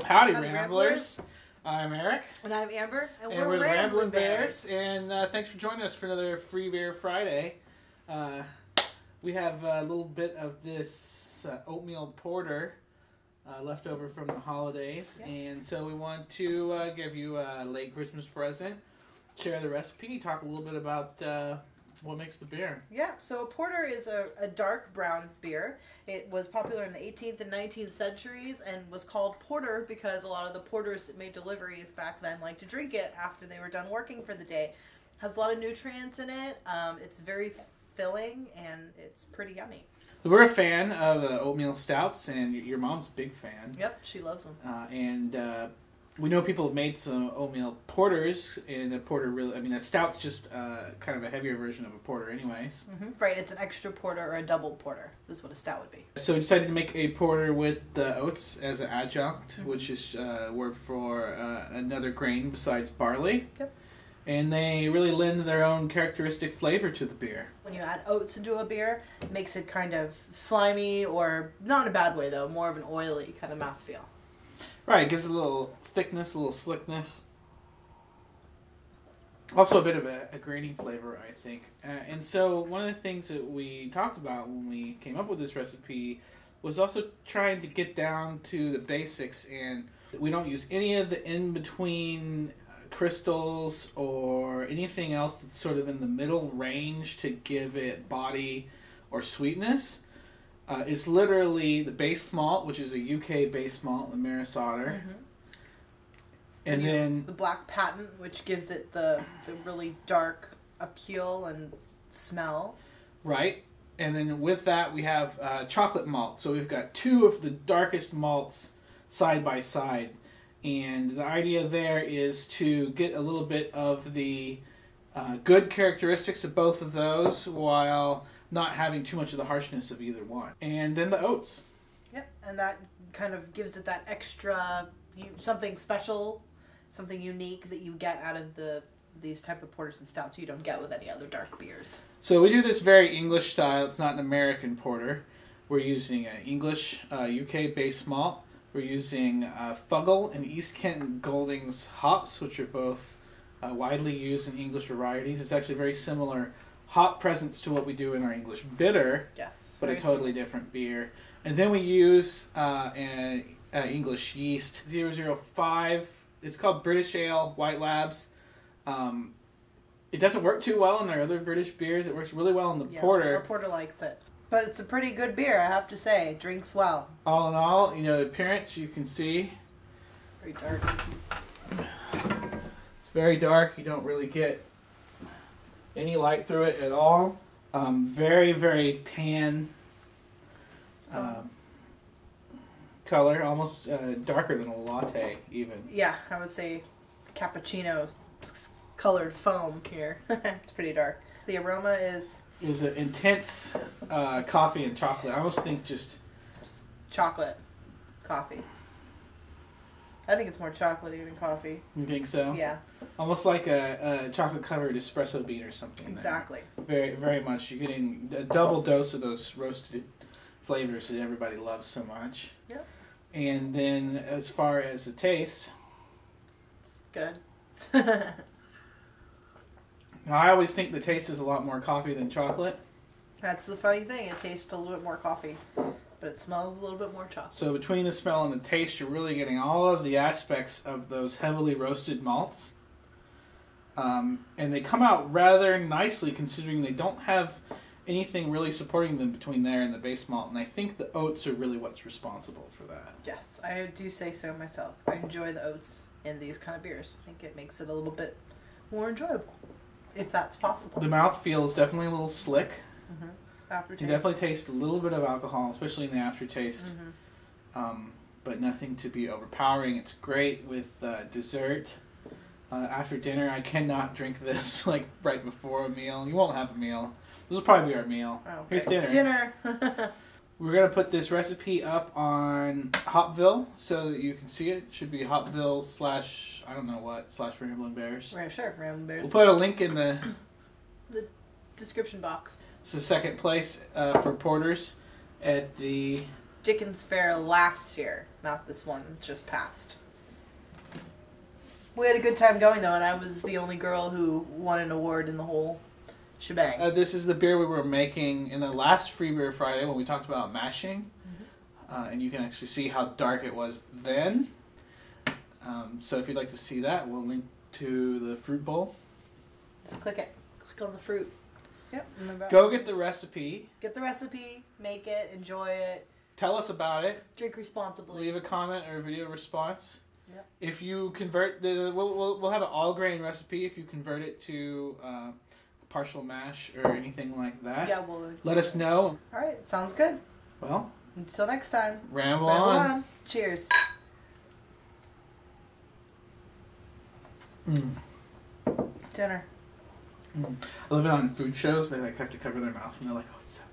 Howdy, Ramblers. I'm Eric. And I'm Amber. And we're the Ramblin' Bears. And thanks for joining us for another Free Beer Friday. We have a little bit of this oatmeal porter left over from the holidays. Yeah. And so we want to give you a late Christmas present, share the recipe, talk a little bit about what makes the beer. Yeah, so a porter is a dark brown beer. It was popular in the 18th and 19th centuries and was called porter because a lot of the porters that made deliveries back then liked to drink it after they were done working for the day. Has a lot of nutrients in it. It's very filling and it's pretty yummy. We're a fan of the oatmeal stouts, and your mom's a big fan. Yep, she loves them. We know people have made some oatmeal porters, and a porter really, I mean, a stout's just kind of a heavier version of a porter anyways. Mm-hmm. Right, it's an extra porter or a double porter is what a stout would be. So we decided to make a porter with the oats as an adjunct, which is a word for another grain besides barley. Yep. And they really lend their own characteristic flavor to the beer. When you add oats into a beer, it makes it kind of slimy, or not in a bad way though, more of an oily kind of mouthfeel. Right, it gives a little thickness, a little slickness. Also a bit of a grainy flavor, I think. And so one of the things that we talked about when we came up with this recipe was also trying to get down to the basics, and we don't use any of the in-between crystals or anything else that's sort of in the middle range to give it body or sweetness. It's literally the base malt, which is a UK base malt, the Maris Otter. Mm-hmm. And then the black patent, which gives it the really dark appeal and smell. Right. And then with that we have chocolate malt. So we've got two of the darkest malts side by side. And the idea there is to get a little bit of the good characteristics of both of those while not having too much of the harshness of either one. And then the oats. Yep, and that kind of gives it that extra, something special, something unique that you get out of these type of porters and stouts you don't get with any other dark beers. So we do this very English style. It's not an American porter. We're using an English UK base malt. We're using Fuggle and East Kent and Goldings hops, which are both widely used in English varieties. It's actually very similar hop presence to what we do in our English bitter, yes, but a totally different beer. And then we use an English yeast, 005. It's called British Ale, White Labs. It doesn't work too well in our other British beers. It works really well in the porter. Our porter likes it. But it's a pretty good beer, I have to say. It drinks well. All in all, the appearance you can see. Very dark. It's very dark. You don't really get any light through it at all. Very, very tan color. Almost darker than a latte, even. Yeah, I would say cappuccino colored foam here. It's pretty dark. The aroma is an intense coffee and chocolate. I almost think just chocolate coffee. I think it's more chocolatey than coffee. You think so? Yeah. Almost like a chocolate-covered espresso bean or something. Exactly. Very, very much. You're getting a double dose of those roasted flavors that everybody loves so much. Yep. And then as far as the taste, it's good. Now, I always think the taste is a lot more coffee than chocolate. That's the funny thing. It tastes a little bit more coffee, but it smells a little bit more chocolate. So between the smell and the taste, you're really getting all of the aspects of those heavily roasted malts. And they come out rather nicely considering they don't have anything really supporting them between there and the base malt. And I think the oats are really what's responsible for that. Yes, I do say so myself. I enjoy the oats in these kind of beers. I think it makes it a little bit more enjoyable, if that's possible. The mouthfeel is definitely a little slick. Mm-hmm. Aftertaste. You definitely taste a little bit of alcohol, especially in the aftertaste. Mm-hmm. But nothing to be overpowering. It's great with dessert. After dinner, I cannot drink this like right before a meal. You won't have a meal. This will probably be our meal. Oh, okay. Here's dinner. Dinner. We're going to put this recipe up on Hopville so that you can see it. It should be Hopville / I don't know what, / Ramblin' Bears. Right, sure, Ramblin' Bears. We'll put a link in the description box. It's the second place for porters at the Dickens Fair last year, not this one just passed. We had a good time going though, and I was the only girl who won an award in the whole shebang. This is the beer we were making in the last Free Beer Friday when we talked about mashing. And you can actually see how dark it was then. So if you'd like to see that, we'll link to the fruit bowl. Just click it. Click on the fruit. Yep. Go get the recipe. Get the recipe, make it, enjoy it. Tell us about it. Drink responsibly. Leave a comment or a video response. Yep. If you convert we'll have an all grain recipe. If you convert it to partial mash or anything like that, yeah, we'll let us know. All right, sounds good. Well, until next time. Ramble on. Cheers. Dinner. I love it on food shows. They like have to cover their mouth and they're like, "Oh, it's so